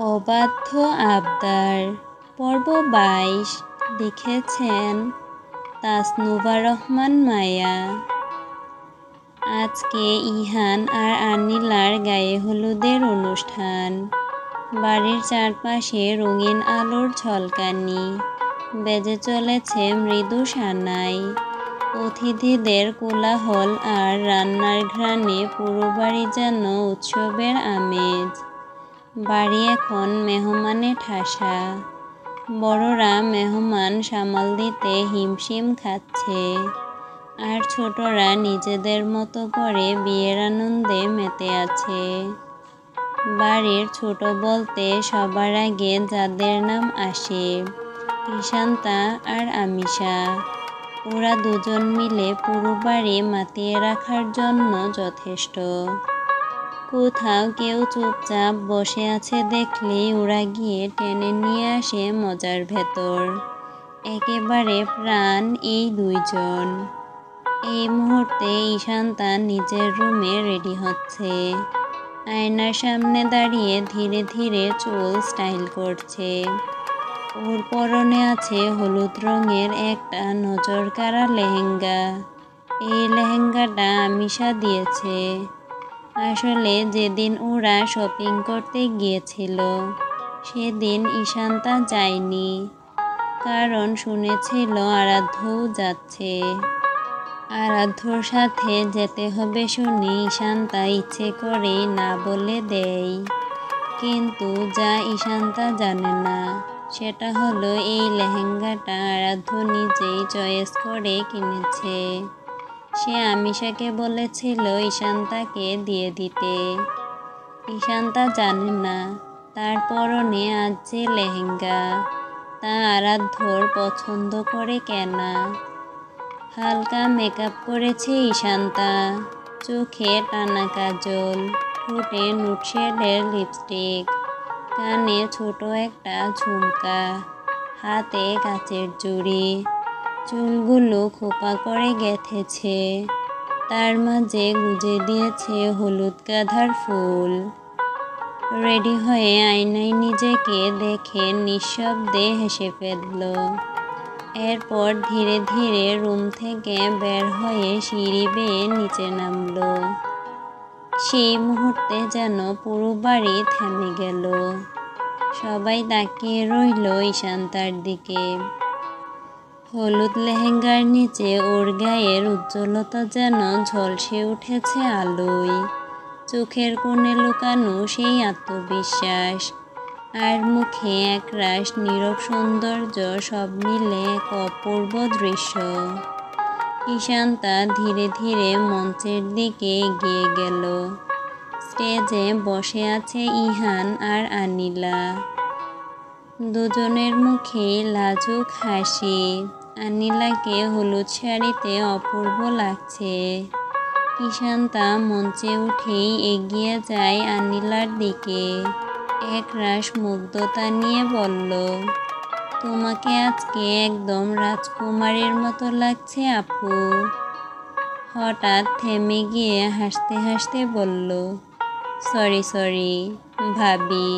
অবাধ্য আবদার পর্ব ২২ লিখেছেন তাসনুভা রহমান মায়া। আজকে ইহান আর আনিলার গায়ে হলুদের অনুষ্ঠান। বাড়ির চারপাশে রঙিন আলোর ঝলকানি, বেজে চলেছে মৃদু সানাই। অতিথিদের কোলাহল আর রান্নার ঘ্রাণে পুরো বাড়ি যেন উৎসবের আমেজ। বাড়ি এখন মেহমানে ঠাসা। বড়রা মেহমান সামাল দিতে হিমশিম খাচ্ছে, আর ছোটরা নিজেদের মতো করে বিয়ের আনন্দে মেতে আছে। বাড়ির ছোট বলতে সবার আগে যাদের নাম আসে, ঈশান্তা আর আমিশা। ওরা দুজন মিলে পুরো বাড়ি মাতিয়ে রাখার জন্য যথেষ্ট। কোথাও কেউ চুপচাপ বসে আছে দেখলেই ওরা গিয়ে টেনে নিয়ে আসে মজার ভেতর। একেবারে প্রাণ এই দুইজন। এই মুহূর্তে ঈশান্তা নিজের রুমে রেডি হচ্ছে। আয়নার সামনে দাঁড়িয়ে ধীরে ধীরে চুল স্টাইল করছে। ওর পরনে আছে হলুদ রঙের একটা নজরকাড়া লেহেঙ্গা। এই লেহেঙ্গাটা আমিশা দিয়েছে। আসলে যেদিন ওরা শপিং করতে গিয়েছিল, সেদিন ঈশান্তা যায়নি, কারণ শুনেছিল আরাধ্যও যাচ্ছে। আরাধ্যর সাথে যেতে হবে শুনে ঈশান্তা ইচ্ছে করেই না বলে দেয়। কিন্তু যা ঈশান্তা জানে না, সেটা হলো এই লেহেঙ্গাটা আরাধ্য নিজেই চয়েস করে কিনেছে। সে আমিশাকে বলেছিল ঈশান্তাকে দিয়ে দিতে। ঈশান্তা জানে না তার পরনে আজ যে লেহেঙ্গা, তা আরাধ্যর পছন্দ করে কেনা। হালকা মেকআপ করেছে ঈশান্তা। চোখে টানা কাজল, ঠোঁটে নুড শেডের লিপস্টিক, কানে ছোট একটা ঝুমকা, হাতে কাচের চুড়ি। চুলগুলো খোপা করে গেঁথেছে, তার মাঝে গুজে দিয়েছে হলুদ গাঁদার ফুল। রেডি হয়ে আয়নায় নিজেকে দেখে নিঃশব্দে হেসে ফেলল। এরপর ধীরে ধীরে রুম থেকে বের হয়ে সিঁড়ি বেয়ে নিচে নামল। সেই মুহূর্তে যেন পুরো বাড়ি থেমে গেল। সবাই তাকিয়ে রইল ঈশান্তার দিকে। হলুদ লেহেঙ্গার নিচে ওর গায়ের উজ্জ্বলতা যেন ঝলসে উঠেছে আলোয়। চোখের কোণে লুকানো সেই আত্মবিশ্বাস, আর মুখে একরাশ নীরব সৌন্দর্য, সব মিলে এক অপূর্ব দৃশ্য। ঈশান্তা ধীরে ধীরে মঞ্চের দিকে এগিয়ে গেল। স্টেজে বসে আছে ইহান আর আনিলা। দুজনের মুখেই লাজুক হাসি। আনিলাকে হলুদ শাড়িতে অপূর্ব লাগছে। ঈশান্তা মঞ্চে উঠেই এগিয়ে যায় আনিলার দিকে। একরাশ মুগ্ধতা নিয়ে বলল, তোমাকে আজকে একদম রাজকুমারীর মতো লাগছে আপু। হঠাৎ থেমে গিয়ে হাসতে হাসতে বলল, সরি ভাবি।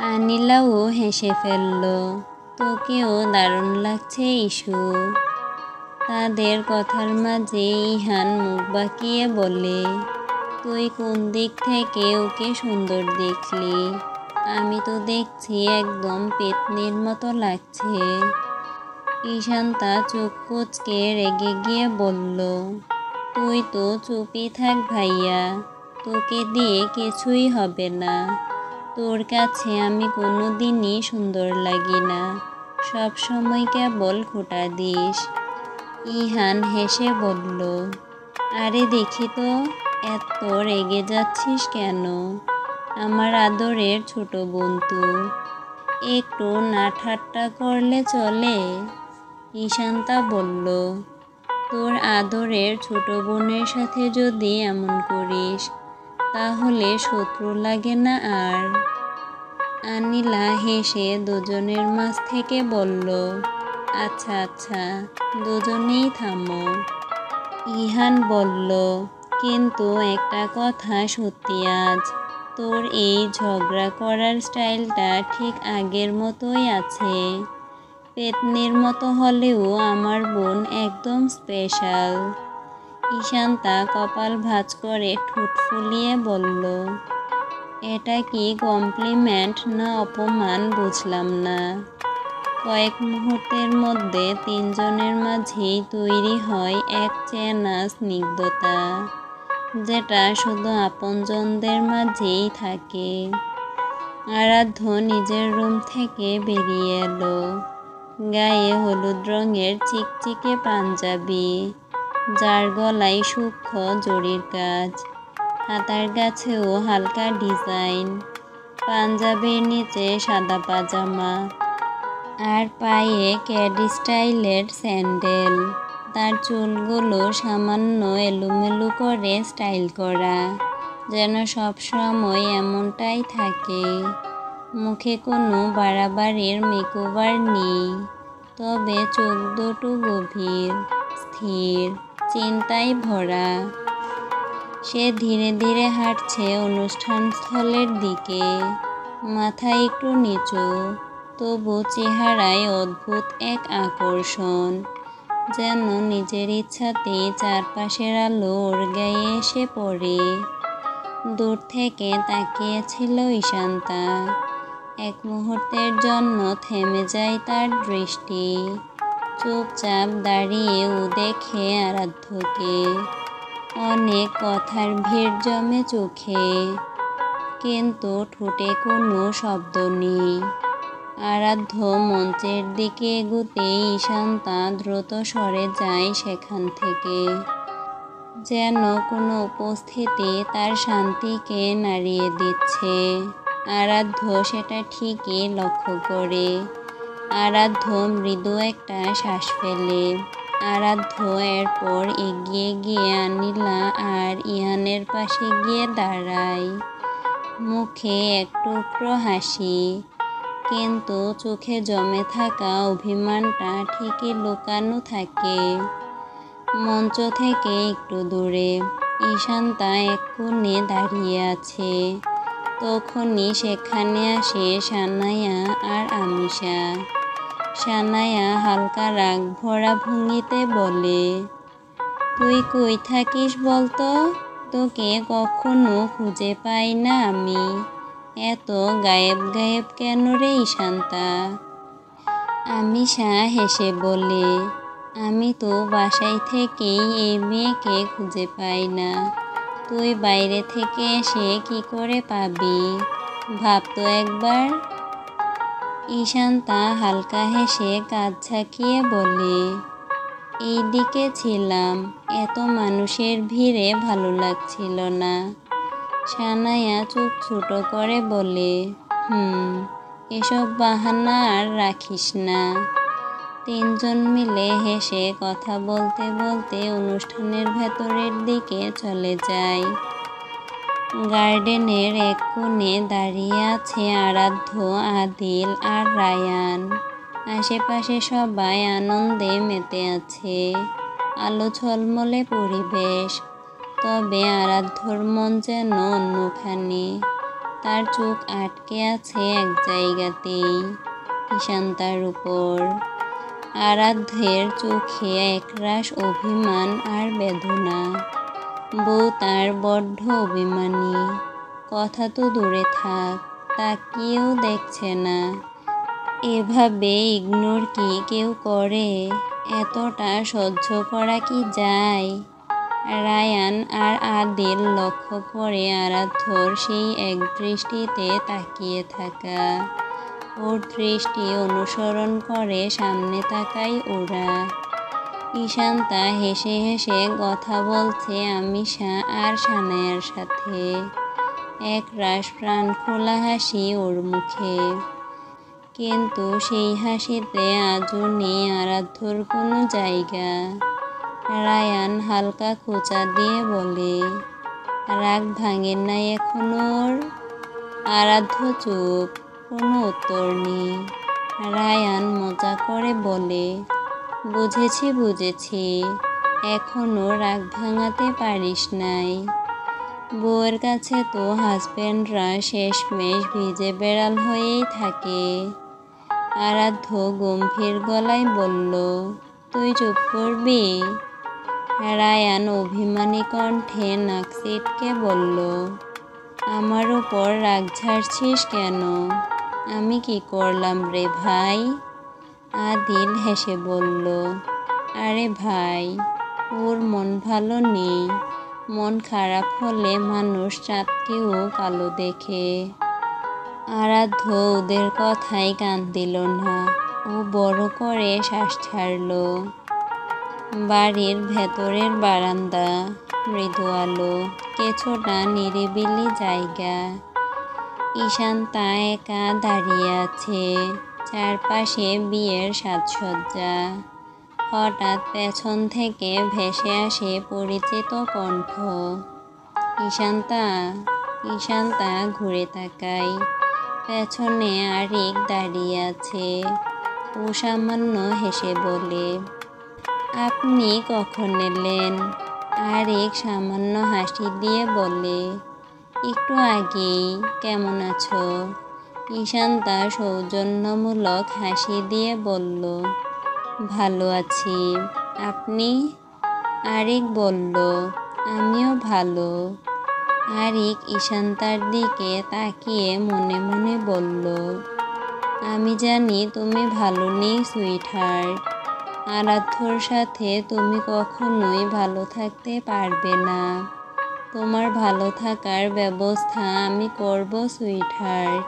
আনিলাও হেসে ফেলল, তোকেও দারুণ লাগছে ইস্যু। তাদের কথার মাঝে ইহান মুখ বাঁকিয়ে বলে, তুই কোন দিক থেকে ওকে সুন্দর দেখলি? আমি তো দেখছি একদম পেতনির মতো লাগছে। ঈশান্তা চোখ কুঁচকে রেগে গিয়ে বলল, তুই তো চুপই থাক ভাইয়া, তোকে দিয়ে কিছুই হবে না। তোর কাছে আমি কোনো দিনই সুন্দর লাগি না, সব সময় কেবল খোঁটা দিস। ইহান হেসে বলল, আরে দেখি তো, এত রেগে যাচ্ছিস কেন আমার আদরের ছোট বন্ধু? একটু না ঠাট্টা করলে চলে? ঈশান্তা বলল, তোর আদরের ছোট বোনের সাথে যদি এমন করিস, তাহলে শত্রু লাগে না আর? আনিলা হেসে দুজনের মাঝ থেকে বলল, আচ্ছা দুজনেই থামো। ইহান বলল, কিন্তু একটা কথা সত্যি আজ, তোর এই ঝগড়া করার স্টাইলটা ঠিক আগের মতোই আছে। পেতনির মতো হলেও আমার বোন একদম স্পেশাল। ঈশান্তা কপাল ভাঁজ করে ঠোঁট ফুলিয়ে বলল, এটা কি কমপ্লিমেন্ট না অপমান বুঝলাম না। কয়েক মুহূর্তের মধ্যে তিনজনের মাঝেই তৈরি হয় এক চেনা স্নিগ্ধতা, যেটা শুধু আপনজনদের মাঝেই থাকে। আরাধ্য নিজের রুম থেকে বেরিয়ে এলো। গায়ে হলুদ রঙের চিকচিকে পাঞ্জাবি, যার গলায় সূক্ষ্ম জরির কাজ, হাতার কাছেও হালকা ডিজাইন, পাঞ্জাবির নিচে সাদা পাজামা, আর পায়ে ক্যাড স্টাইলের স্যান্ডেল। তার চুলগুলো সামান্য এলোমেলো করে স্টাইল করা, যেন সবসময় এমনটাই থাকে। মুখে কোনো বাড়াবাড়ির মেকওভার নেই, তবে চোখ দুটো গভীর, স্থির, চিন্তায় ভরা। সে ধীরে ধীরে হাঁটছে অনুষ্ঠানস্থলের দিকে, মাথা একটু নিচু, তবু চেহারায় অদ্ভুত এক আকর্ষণ, যেন নিজের ইচ্ছাতেই চারপাশের আলো ওর গায়ে এসে পড়ে। দূর থেকে তাকিয়েছিল ঈশান্তা। এক মুহূর্তের জন্য থেমে যায় তার দৃষ্টি। চুপচাপ দাঁড়িয়ে ও দেখে আরাধ্যকে। অনেক কথার ভিড় জমে চোখে, কিন্তু ঠোঁটে কোনো শব্দ নেই। আরাধ্য মঞ্চের দিকে এগোতেই ঈশান্তা দ্রুত সরে যায় সেখান থেকে, যেন কোনো উপস্থিতি তার শান্তিকে নাড়িয়ে দিচ্ছে। আরাধ্য সেটা ঠিকই লক্ষ্য করে। আরাধ্য মৃদু একটা শ্বাস ফেলে। আরাধ্য এরপর এগিয়ে গিয়ে আনিলা আর ইহানের পাশে গিয়ে দাঁড়ায়। মুখে এক টুকরো হাসি, কিন্তু চোখে জমে থাকা অভিমানটা ঠিকই লুকানো থাকে। মঞ্চ থেকে একটু দূরে ঈশান্তা এক কোণে দাঁড়িয়ে আছে। তখনই সেখানে আসে সানায়া আর আমিশা। সানায়া হালকা রাগ ভরা ভঙ্গিতে বলে, তুই কই থাকিস বলতো? তোকে কখনো খুঁজে পাই না আমি। এত গায়েব গায়েব কেন রে ঈশান্তা? আমিশা হেসে বলে, আমি তো বাসায় থেকেই এই মেয়েকে খুঁজে পাই না। তুই বাইরে থেকে এসে কি করে পাবি? ভাব তো একবার। ঈশান্তা হালকা হেসে কাঁধ ঝাঁকিয়ে বলে, এই দিকে ছিলাম, এত মানুষের ভিড়ে ভালো লাগছিল না। সানায়া চোখ ছোট করে বলে, এসব বাহানা আর রাখিস না। তিনজন মিলে হেসে কথা বলতে বলতে অনুষ্ঠানের ভেতরের দিকে চলে যায়। গার্ডেনের এক কোণে দাঁড়িয়ে আছে আরাধ্য, আদিল আর রায়ান। আশেপাশে সবাই আনন্দে মেতে আছে। আলো ঝলমলে পরিবেশ, তবে আরাধ্যর মন যেন অন্যখানে। তার চোখ আটকে আছে এক জায়গাতেই, ঈশান্তার উপর। আরাধ্যের চোখে একরাশ অভিমান আর বেদনা। বউ তার বড্ড অভিমানী। কথা তো দূরে থাক, তাকিয়েও দেখছে না। এভাবে ইগনোর কি কেউ করে? এতটা সহ্য করা কি যায়? রায়ান আর আদিল লক্ষ্য করে আরাধ্যর সেই এক দৃষ্টিতে তাকিয়ে থাকা। ওর দৃষ্টি অনুসরণ করে সামনে তাকায় ওরা। ঈশান্তা হেসে হেসে কথা বলছে আমিশা আর সানায়ার সাথে। এক রাশ প্রাণ খোলা হাসি ওর মুখে, কিন্তু সেই হাসিতে আজও নেই আরাধ্যর কোনো জায়গা। রায়ান হালকা খোঁচা দিয়ে বলে, রাগ ভাঙে নাই এখনো ওর? আরাধ্য চুপ, কোনো উত্তর নেই। রায়ান মজা করে বলে, বুঝেছি বুঝেছি, এখনো রাগ ভাঙাতে পারিস নাই। বউয়ের কাছে তো হাজব্যান্ডরা শেষমেশ ভিজে বেড়াল হয়েই থাকে। আরাধ্য গম্ভীর গলায় বলল, তুই চুপ করবি? রায়ান অভিমানী কণ্ঠে নাক সিটকে বলল, আমার উপর রাগ ঝাড়ছিস কেন? আমি কি করলাম রে ভাই? আদিল হেসে বলল, আরে ভাই, ওর মন ভালো নেই। মন খারাপ হলে মানুষ চাঁদকেও কালো দেখে। আরাধ্য ওদের কথায় কান দিল না। ও বড় করে শ্বাস ছাড়ল। বাড়ির ভেতরের বারান্দা, মৃদু আলো, কিছুটা নিরিবিলি জায়গা। ঈশান্তা একা দাঁড়িয়ে আছে, চারপাশে বিয়ের সাজসজ্জা। হঠাৎ পেছন থেকে ভেসে আসে পরিচিত কণ্ঠ, ঈশান্তা। ঈশান্তা ঘুরে তাকায়। পেছনে আরিক দাঁড়িয়ে আছে। ও সামান্য হেসে বলে, আপনি কখন এলেন? আরিক সামান্য হাসি দিয়ে বলে, একটু আগেই। কেমন আছো? ঈশান্তা সৌজন্যমূলক হাসি দিয়ে বলল, ভালো আছি। আপনি? আরিক বলল, আমিও ভালো। আরিক ঈশান্তার দিকে তাকিয়ে মনে মনে বলল, আমি জানি তুমি ভালো নেই সুইটহার্ট। আরাধ্যর সাথে তুমি কখনোই ভালো থাকতে পারবে না। তোমার ভালো থাকার ব্যবস্থা আমি করব সুইটহার্ট।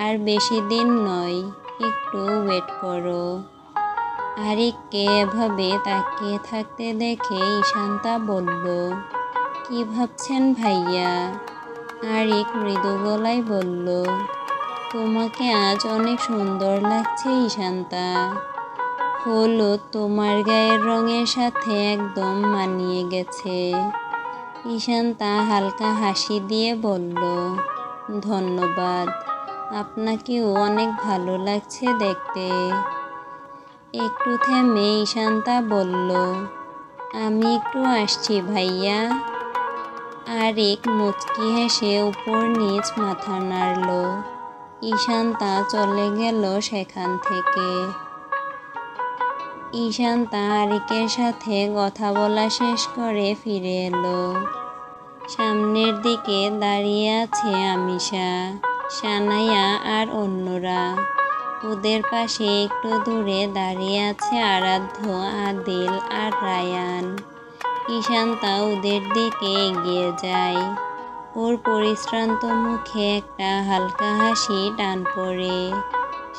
আর বেশি দিন নয়, একটু ওয়েট করো। আরিককে এভাবে তাকিয়ে থাকতে দেখে ঈশান্তা বলল, কি ভাবছেন ভাইয়া? আরিক মৃদু গলায় বলল, তোমাকে আজ অনেক সুন্দর লাগছে ঈশান্তা। হলুদ তোমার গায়ের রঙের সাথে একদম মানিয়ে গেছে। ঈশান্তা হালকা হাসি দিয়ে বলল, ধন্যবাদ। আপনাকেও অনেক ভালো লাগছে দেখতে। একটু থেমে ঈশান্তা বলল, আমি একটু আসছি ভাইয়া। আরিক মুচকি হেসে উপর নিচ মাথা নাড়ল। ঈশান্তা চলে গেল সেখান থেকে। ঈশান্তা আরিকের সাথে কথা বলা শেষ করে ফিরে এলো। সামনের দিকে দাঁড়িয়ে আছে আমিশা, সানায়া আর অন্যরা। ওদের পাশে একটু দূরে দাঁড়িয়ে আছে আরাধ্য, আদিল আর রায়ান। ঈশান্তা ওদের দিকে এগিয়ে যায়। ওর পরিশ্রান্ত মুখে একটা হালকা হাসি টান পড়ে।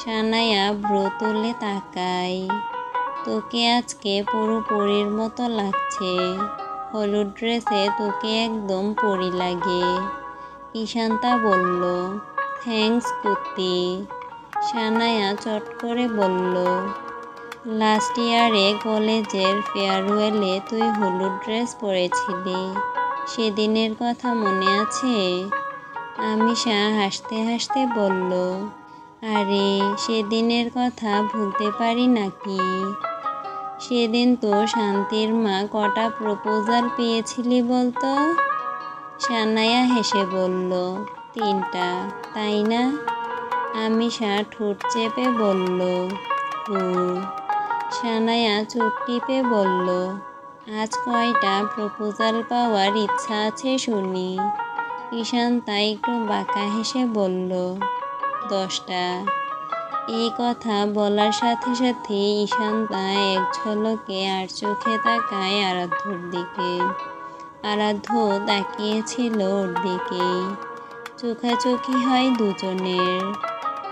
সানায়া ভ্রু তুলে তাকায়। তোকে আজকে পুরো পরীর মতো লাগছে। হলুদ ড্রেসে তোকে একদম পরী লাগে। ঈশান্তা বলল, থ্যাঙ্কস কুত্তি। সানায়া চট করে বলল, লাস্ট ইয়ারে কলেজের ফেয়ারওয়েলে তুই হলুদ ড্রেস পরেছিলি, সেদিনের কথা মনে আছে? আমিশা হাসতে হাসতে বলল, আরে সেদিনের কথা ভুলতে পারি নাকি? সেদিন তো শান্তির মা কটা প্রপোজাল পেয়েছিলি বলতো? সানায়া হেসে বলল, 3টা, তাই না? আমিশা ঠোঁট চেপে বলল, সানায়া চোখ টিপে বলল, আজ কয়টা প্রপোজাল পাওয়ার ইচ্ছা আছে শুনি? ঈশান্তা একটু বাঁকা হেসে বলল, 10টা। এই কথা বলার সাথে সাথে ঈশান্তা এক ঝলকে আর চোখে তাকায় আরাধ্যর দিকে। আরাধ্য তাকিয়েছিল ওর দিকেই। চোখাচোখি হয় দুজনের।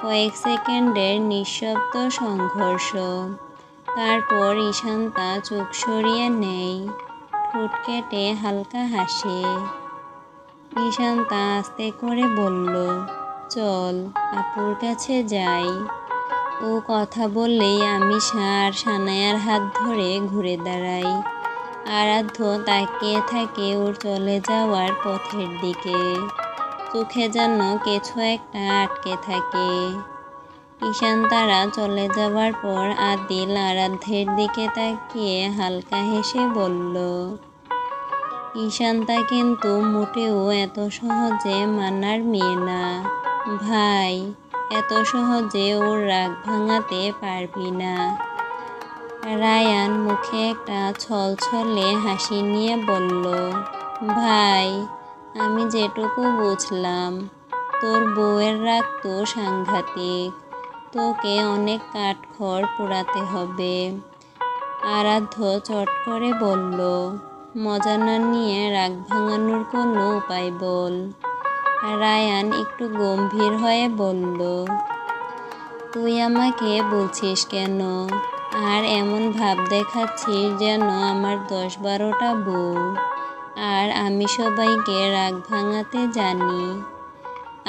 কয়েক সেকেন্ডের নিঃশব্দ সংঘর্ষ। তারপর ঈশান্তা চোখ সরিয়ে নেয়, ঠোঁট কেটে হালকা হাসে। ঈশান্তা আস্তে করে বলল, চল আপুর কাছে যাই। ও কথা বললেই আমিশা আর সানায়ার হাত ধরে ঘুরে দাঁড়ায়। আরাধ্য তাকিয়ে থাকে ওর চলে যাওয়ার পথের দিকে। চোখে যেন কিছু একটা আটকে থাকে। ঈশান্তারা চলে যাওয়ার পর আদিল আরাধ্যের দিকে তাকিয়ে হালকা হেসে বলল, ঈশান্তা কিন্তু মোটেও এত সহজে মানার মেয়ে না। ভাই, এত সহজে ওর রাগ ভাঙাতে পারবি না। রায়ান মুখে একটা ছলছলে হাসি নিয়ে বলল, ভাই, আমি যেটুকু বুঝলাম, তোর বউয়ের রাগ তো সাংঘাতিক। তোকে অনেক কাঠখড় পোড়াতে হবে। আরাধ্য চট করে বলল, মজা না নিয়ে রাগ ভাঙানোর কোনো উপায় বল। রায়ান একটু গম্ভীর হয়ে বলল, তুই আমাকে বলছিস কেন? আর এমন ভাব দেখাচ্ছিস যেন আমার 10-12টা বউ, আর আমি সবাইকে রাগ ভাঙাতে জানি।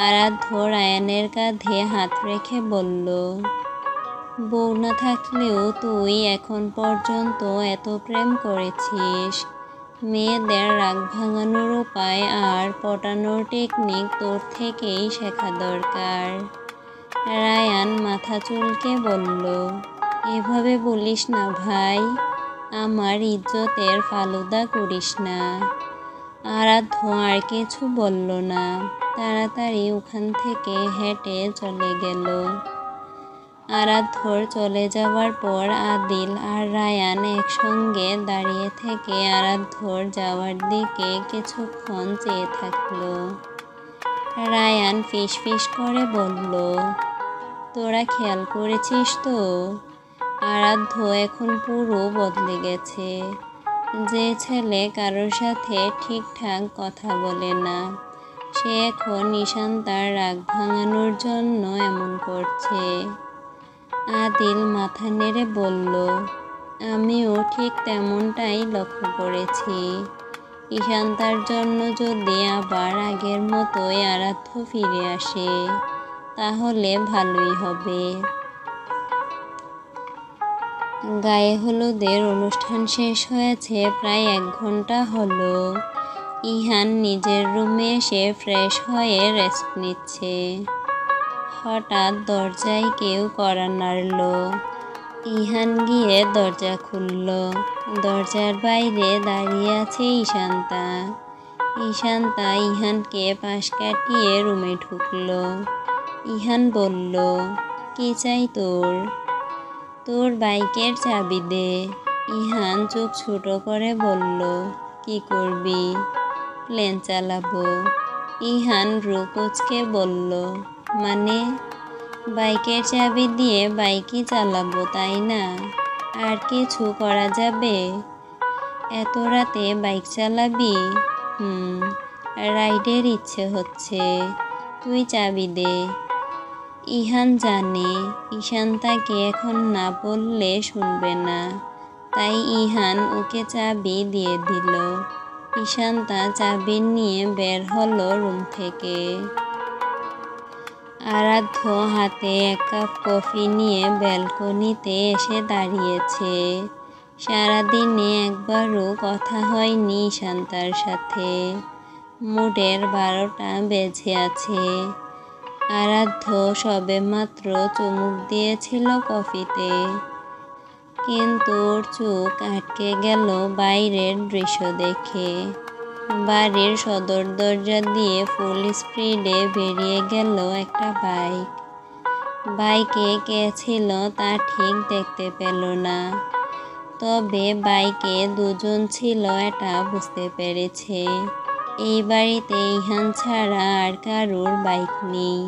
আরাধ্য রায়ানের কাঁধে হাত রেখে বলল, বউ না থাকলেও তুই এখন পর্যন্ত এত প্রেম করেছিস। মেয়েদের রাগ ভাঙানোর উপায় আর পটানোর টেকনিক তোর থেকেই শেখা দরকার। রায়ান মাথা চুলকে বলল, এভাবে বলিস না ভাই, আমার ইজ্জতের ফালুদা করিস না। আরাধ্য আর কিছু বলল না, তাড়াতাড়ি ওখান থেকে হেঁটে চলে গেল। আরাধ্যর চলে যাওয়ার পর আদিল আর রায়ান একসঙ্গে দাঁড়িয়ে থেকে আরাধ্যর যাওয়ার দিকে কিছুক্ষণ চেয়ে থাকলো। রায়ান ফিসফিস করে বলল, তোরা খেয়াল করেছিস তো, আরাধ্য এখন পুরো বদলে গেছে। যে ছেলে কারোর সাথে ঠিকঠাক কথা বলে না, সে এখন ঈশান্তার রাগ ভাঙানোর জন্য এমন করছে। আদিল মাথা নেড়ে বলল, আমিও ঠিক তেমনটাই লক্ষ্য করেছি। ঈশান্তার জন্য যদি আবার আগের মতোই আরাধ্য ফিরে আসে, তাহলে ভালোই হবে। গায়ে হলুদের অনুষ্ঠান শেষ হয়েছে প্রায় 1 ঘন্টা হলো। ইহান নিজের রুমে এসে ফ্রেশ হয়ে রেস্ট নিচ্ছে। হঠাৎ দরজায় কেউ কড়া নাড়ল। ইহান গিয়ে দরজা খুলল। দরজার বাইরে দাঁড়িয়ে আছে ঈশান্তা। ঈশান্তা ইহানকে পাশ কাটিয়ে রুমে ঢুকল। ইহান বলল, কি চাই তোর? তোর বাইকের চাবি দে। ইহান চোখ ছোট করে বলল, কি করবি? প্লেন চালাবো। ইহান ভ্রু কুঁচকে বলল, মানে? বাইকের চাবি দিয়ে বাইকই চালাবো, তাই না? আর কিছু করা যাবে? এত রাতে বাইক চালাবি? রাইডের ইচ্ছে হচ্ছে। তুই চাবি দে। ইহান জানে ঈশান্তাকে এখন না বললে শুনবে না, তাই ইহান ওকে চাবি দিয়ে দিল। ঈশান্তা চাবি নিয়ে বের হলো রুম থেকে। আরাধ্য হাতে 1 কাপ কফি নিয়ে ব্যালকনিতে এসে দাঁড়িয়েছে। সারাদিনে একবারও কথা হয়নি ঈশান্তার সাথে। মুডের 12টা বেজে আছে। আরাধ্য সবেমাত্র চুমুক দিয়েছিল কফিতে, কিন্তু ওর চোখ আটকে গেল বাইরের দৃশ্য দেখে। বাড়ির সদর দরজা দিয়ে ফুল স্পিডে বেরিয়ে গেল একটা বাইক। বাইকে কে ছিল তা ঠিক দেখতে পেল না, তবে বাইকে 2 জন ছিল এটা বুঝতে পেরেছে। এই বাড়িতে ইহান ছাড়া আর কারুর বাইক নেই,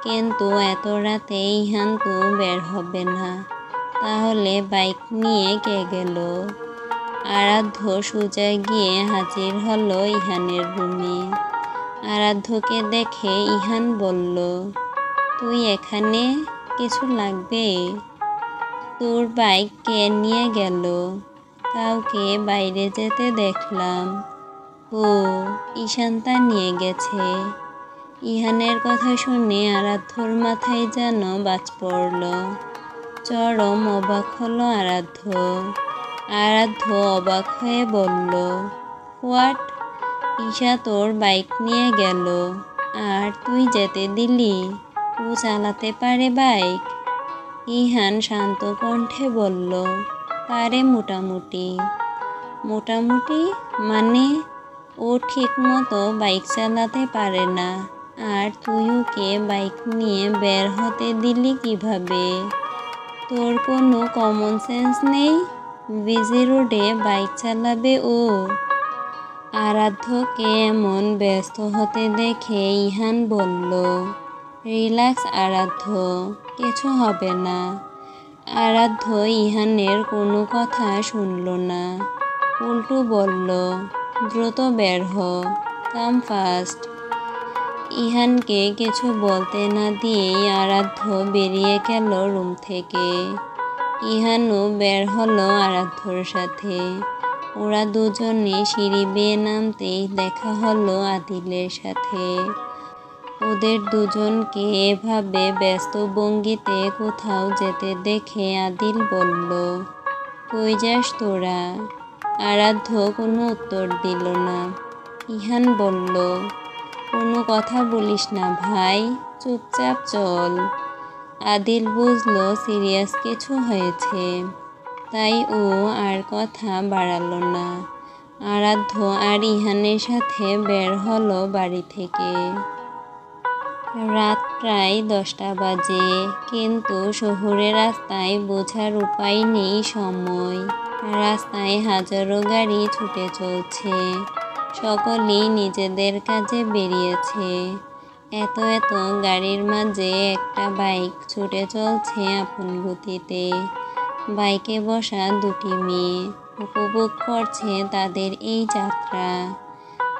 কিন্তু এত রাতে ইহান তো বের হবে না, তাহলে বাইক নিয়ে কে গেল? আরাধ্য সোজা গিয়ে হাজির হলো ইহানের রুমে। আরাধ্যকে দেখে ইহান বলল, তুই এখানে? কিছু লাগবে? তোর বাইক কে নিয়ে গেল? কাউকে বাইরে যেতে দেখলাম। ও, ঈশান্তা নিয়ে গেছে। ইহানের কথা শুনে আরাধ্যর মাথায় যেন বাজ পড়ল। চরম অবাক হলো আরাধ্য। আরাধ্য অবাক হয়ে বলল, হোয়াট? ঈশা তোর বাইক নিয়ে গেল, আর তুই যেতে দিলি? ও চালাতে পারে বাইক? ইহান শান্ত কণ্ঠে বলল, পারে মোটামুটি। মোটামুটি মানে? ও ঠিকমতো বাইক চালাতে পারে না, আর তুই ওকে বাইক নিয়ে বের হতে দিলি কিভাবে? তোর কোনো কমন সেন্স নেই? বিজি রোডে বাইক চালাবে ও? আরাধ্যকে এমন ব্যস্ত হতে দেখে ইহান বলল, রিল্যাক্স আরাধ্য, কিছু হবে না। আরাধ্য ইহানের কোনো কথা শুনল না, উল্টো বলল, দ্রুত বের হ, কাম ফাস্ট। ইহানকে কিছু বলতে না দিয়েই আরাধ্য বেরিয়ে গেল রুম থেকে। ইহানও বের হলো আরাধ্যর সাথে। ওরা দুজনে সিঁড়ি বেয়ে নামতেই দেখা হলো আদিলের সাথে। ওদের দুজনকে এভাবে ব্যস্ত ভঙ্গিতে কোথাও যেতে দেখে আদিল বলল, কই যাস তোরা? আরাধ্য কোনো উত্তর দিল না। ইহান বলল, কোনো কথা বলিস না ভাই, চুপচাপ চল। আদিল বুঝল সিরিয়াস কিছু হয়েছে, তাই ও আর কথা বাড়ালো না। আরাধ্য আর ইহানের সাথে বের হলো বাড়ি থেকে। রাত প্রায় 10টা বাজে, কিন্তু শহুরে রাস্তায় বোঝার উপায় নেই সময়। রাস্তায় হাজারো গাড়ি ছুটে চলছে, সকলেই নিজেদের কাজে বেরিয়েছে। এত এত গাড়ির মাঝে একটা বাইক ছুটে চলছে আপন গতিতে। বাইকে বসা দুটি মেয়ে উপভোগ করছে তাদের এই যাত্রা।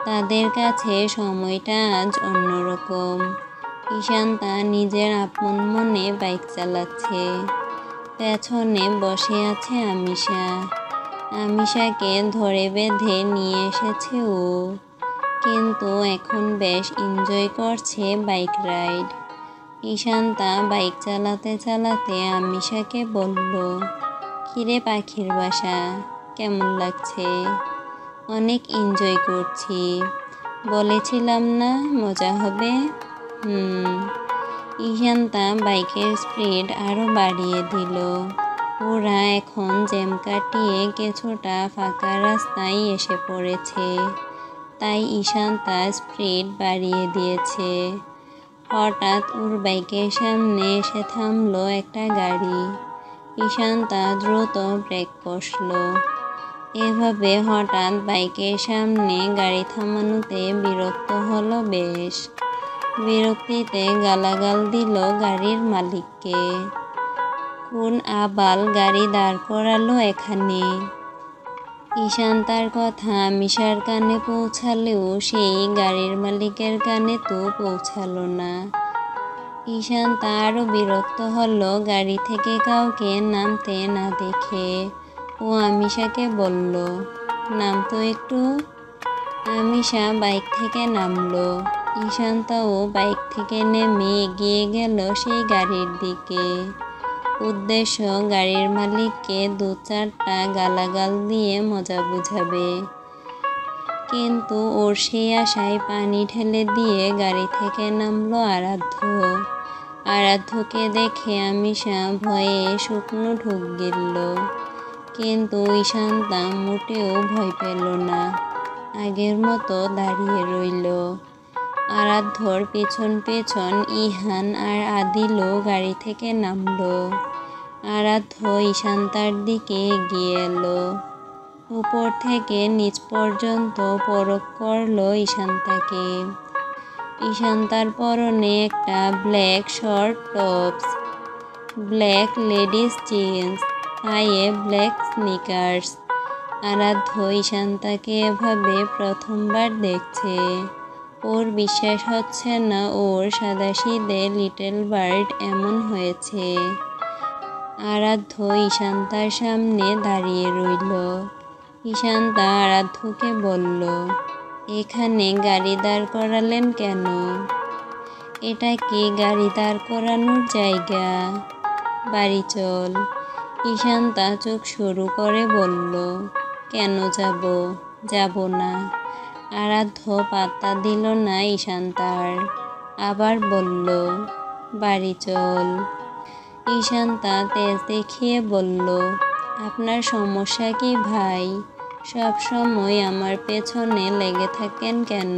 তাদের কাছে সময়টা আজ অন্যরকম। ঈশান্তা নিজের আপন মনে বাইক চালাচ্ছে। পেছনে বসে আছে আমিষা। আমিষাকে ধরে বেঁধে নিয়ে এসেছে ও, কিন্তু এখন বেশ এনজয় করছে বাইক রাইড। ঈশান্তা বাইক চালাতে চালাতে আমিষাকে বলল, কিরে পাখির বাসা, কেমন লাগছে? অনেক এনজয় করছি, বলেছিলাম না মজা হবে? ঈশান্তা বাইকের স্পিড আরও বাড়িয়ে দিল। ওরা এখন জ্যাম কাটিয়ে কিছুটা ফাঁকা রাস্তায় এসে পড়েছে, তাই ঈশান্তা স্পিড বাড়িয়ে দিয়েছে। হঠাৎ ওর বাইকের সামনে এসে থামলো একটা গাড়ি। ঈশান্তা দ্রুত ব্রেক কষল। এভাবে হঠাৎ বাইকের সামনে গাড়ি থামানোতে বিরক্ত হলো বেশ। বিরক্তিতে গালাগাল দিল গাড়ির মালিককে। কোন আবাল গাড়ি দাঁড় করালো এখানে? ঈশান্তার কথা আমিষার কানে পৌঁছালেও সেই গাড়ির মালিকের কানে তো পৌঁছালো না। ঈশান্তা আরও বিরক্ত হলো গাড়ি থেকে কাউকে নামতে না দেখে। ও আমিষাকে বলল, নামতো একটু। আমিষা বাইক থেকে নামলো। ঈশান্তাও বাইক থেকে নেমে এগিয়ে গেল সেই গাড়ির দিকে। উদ্দেশ্য গাড়ির মালিককে 2-4টা গালাগাল দিয়ে মজা বুঝাবে। কিন্তু ওর সেই আশায় পানি ঢেলে দিয়ে গাড়ি থেকে নামলো আরাধ্য। আরাধ্যকে দেখে আমিষা ভয়ে শুকনো ঢোক গিলল, কিন্তু ঈশান্তা মোটেও ভয় পেল না, আগের মতো দাঁড়িয়ে রইল। আরাধ্যর পেছন পেছন ইহান আর আদিলও গাড়ি থেকে নামলো। আরাধ্য ঈশান্তার দিকে এগিয়ে এলো। উপর থেকে নিচ পর্যন্ত পরখ করলো ঈশান্তাকে। ঈশান্তার পরনে একটা black short tops, black ladies jeans, পায়ে ব্ল্যাক স্নিকার্স। আরাধ্য ঈশান্তাকে এভাবে প্রথমবার দেখছে। ওর বিশ্বাস হচ্ছে না ওর সাদাসিধে লিটল বার্ড এমন হয়েছে। আরাধ্য ঈশান্তার সামনে দাঁড়িয়ে রইল। ঈশান্তা আরাধ্যকে বলল, এখানে গাড়ি দাঁড় করালেন কেন? এটা কি গাড়ি দাঁড় করানোর জায়গা? বাড়ি চল। ঈশান্তা চোখ সরু করে বলল, কেন যাব? যাব না। আরাধ্য পাত্তা দিল না ঈশান্তার, আবার বলল, বাড়ি চল। ঈশান্তা তেজ দেখিয়ে বলল, আপনার সমস্যা কি ভাই? সব সময় আমার পেছনে লেগে থাকেন কেন?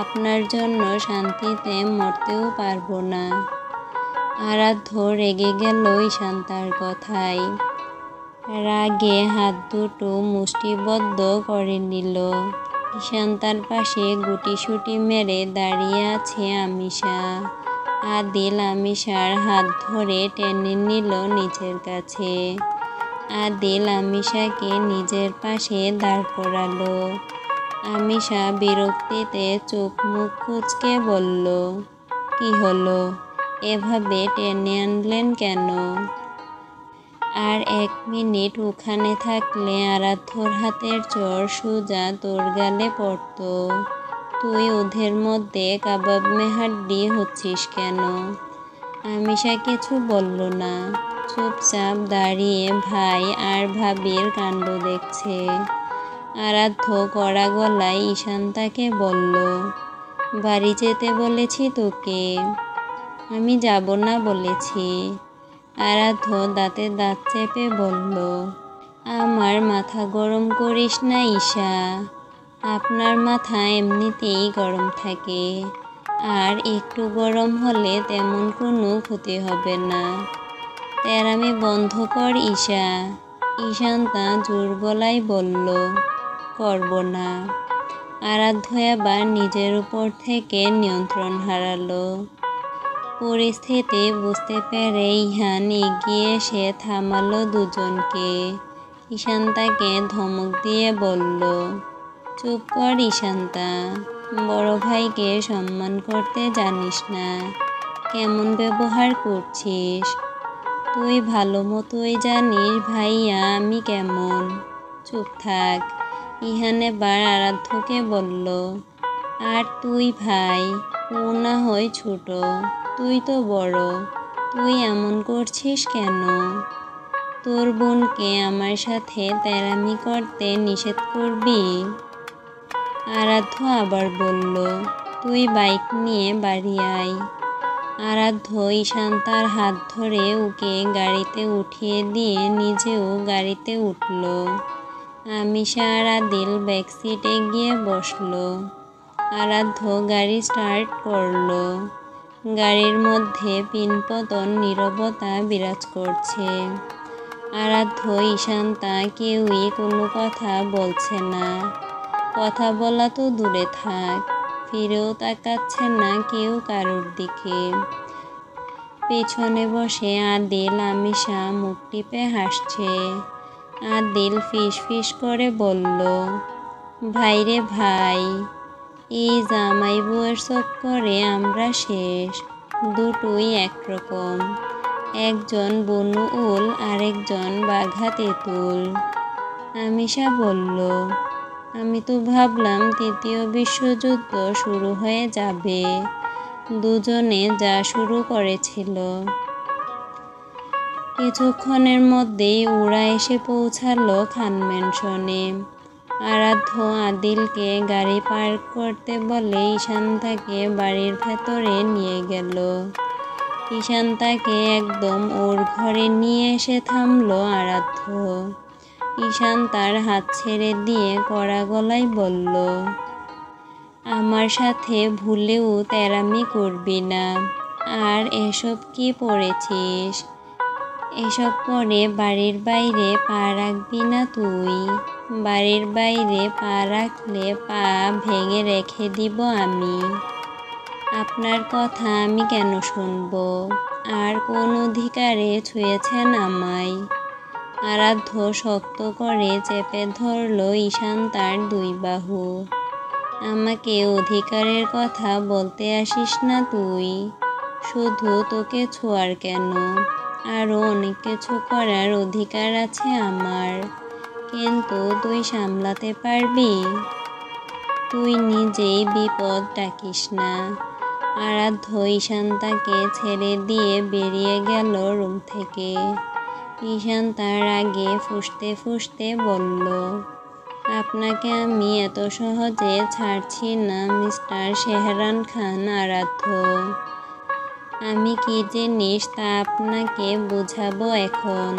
আপনার জন্য শান্তিতে মরতেও পারবো না। আরাধ্য রেগে গেল ঈশান্তার কথায়। রাগে হাত দুটো মুষ্টিবদ্ধ করে নিল। ঈশান্তার পাশে গুটিসুটি মেরে দাঁড়িয়ে আছে আমিশা। আদিল আমিশার হাত ধরে টেনে নিল নিজের কাছে। আদিল আমিশাকে নিজের পাশে দাঁড় করালো। আমিশা বিরক্তিতে চোখ মুখ কুঁচকে বলল, কি হলো? এভাবে টেনে আনলেন কেন? আর 1 মিনিট ওখানে থাকলে আরাধ্যর হাতের চড় সোজা তোর গালে পড়ত। তুই ওদের মধ্যে কাবাব মে হাড্ডি হচ্ছিস কেন? আমিশা কিছু বলল না, চুপচাপ দাঁড়িয়ে ভাই আর ভাবির কাণ্ড দেখছে। আরাধ্য কড়া গলায় ঈশান্তাকে বলল, বাড়ি যেতে বলেছি তোকে। আমি যাব না বলেছি। আরাধ্য দাঁতে দাঁত চেপে বলল, আমার মাথা গরম করিস না ঈশা। আপনার মাথা এমনিতেই গরম থাকে, আর একটু গরম হলে তেমন কোনো ক্ষতি হবে না। তেরামি বন্ধ কর ঈশা। ঈশান্তা জোর গলায় বলল, করব না। আরাধ্য এবার নিজের উপর থেকে নিয়ন্ত্রণ হারালো। পরিস্থিতি বুঝতে পেরে ইহান এগিয়ে এসে থামালো দুজনকে। ঈশান্তাকে ধমক দিয়ে বলল, চুপ কর ঈশান্তা, বড় ভাইকে সম্মান করতে জানিস না, কেমন ব্যবহার করছিস? তুই ভালো মতোই জানিস ভাইয়া আমি কেমন। চুপ থাক। ইহান এবার আরাধ্যকে বলল, আর তুই ভাই, ও না হয় ছোট, তুই তো বড়, তুই এমন করছিস কেন? তোর বোনকে আমার সাথে তেরামি করতে নিষেধ করবি? আরাধ্য আবার বলল, তুই বাইক নিয়ে বাড়ি আয়। আরাধ্য ঈশান্তার হাত ধরে ওকে গাড়িতে উঠিয়ে দিয়ে নিজেও গাড়িতে উঠল। আমিশা আর আদিল ব্যাকসিটে গিয়ে বসল। আরাধ্য গাড়ি স্টার্ট করল। গাড়ির মধ্যে পিনপতন নীরবতা বিরাজ করছে। আরাধ্য ঈশান্তা কেউই কোনো কথা বলছে না। কথা বলা তো দূরে থাক, ফিরেও তাকাচ্ছে না কেউ কারোর দিকে। পেছনে বসে আদিল আমিশা মুখ টিপে হাসছে। আদিল ফিস ফিস করে বলল, ভাইরে ভাই, এই জামাই বউয়ের চক্করে আমরা শেষ। দুটোই একরকম, একজন বনু উল আরেকজন বাঘা তেঁতুল। আমিশা বলল, আমি তো ভাবলাম ৩য় বিশ্বযুদ্ধ শুরু হয়ে যাবে। দুজনে যা শুরু করেছিল। কিছুক্ষণের মধ্যেই ওরা এসে পৌঁছালো খান ম্যানশনে। আরাধ্য আদিলকে গাড়ি পার্ক করতে বলে ঈশান্তাকে বাড়ির ভেতরে নিয়ে গেল। ঈশান্তাকে একদম ওর ঘরে নিয়ে এসে থামলো আরাধ্য। ঈশান্তার হাত ছেড়ে দিয়ে কড়া গলায় বলল, আমার সাথে ভুলেও তেরামি করবি না। আর এসব কি পড়েছিস? এসব পরে বাড়ির বাইরে পা রাখবি না তুই। বাড়ির বাইরে পা রাখলে পা ভেঙে রেখে দিব আমি। আপনার কথা আমি কেন শুনব? আর কোন অধিকারে ছুঁয়েছেন আমায়? আরাধ্য শক্ত করে চেপে ধরল ঈশান্তার 2 বাহু। আমাকে অধিকারের কথা বলতে আসিস না তুই। শুধু তোকে ছোঁয়ার কেন, আরও অনেক কিছু করার অধিকার আছে আমার। কিন্তু তুই সামলাতে পারবি? তুই নিজেই বিপদ ডাকিস না। আরাধ্য ঈশান্তাকে ছেড়ে দিয়ে বেরিয়ে গেল রুম থেকে। ঈশান্তার আগে ফুঁসতে ফুঁসতে বলল, আপনাকে আমি এত সহজে ছাড়ছি না মিস্টার শেহরান খান আরাধ্য। আমি কি জিনিস তা আপনাকে বোঝাবো এখন।